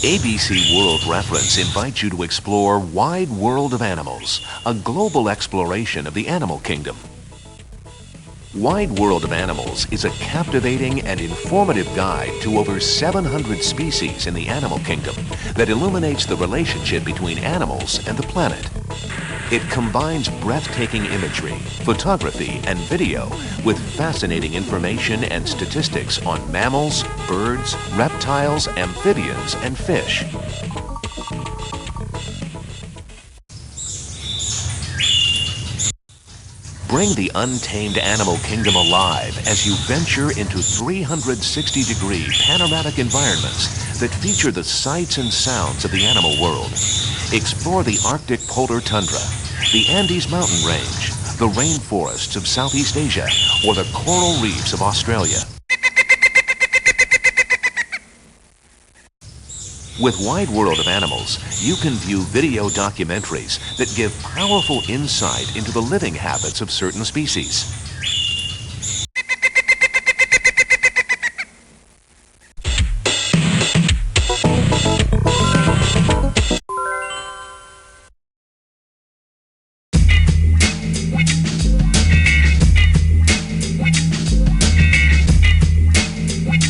ABC World Reference invites you to explore Wide World of Animals, a global exploration of the animal kingdom. Wide World of Animals is a captivating and informative guide to over 700 species in the animal kingdom that illuminates the relationship between animals and the planet. It combines breathtaking imagery, photography, and video with fascinating information and statistics on mammals, birds, reptiles, amphibians, and fish. Bring the untamed animal kingdom alive as you venture into 360-degree panoramic environments that feature the sights and sounds of the animal world. Explore the Arctic polar tundra, the Andes mountain range, the rainforests of Southeast Asia, or the coral reefs of Australia. With Wide World of Animals, you can view video documentaries that give powerful insight into the living habits of certain species.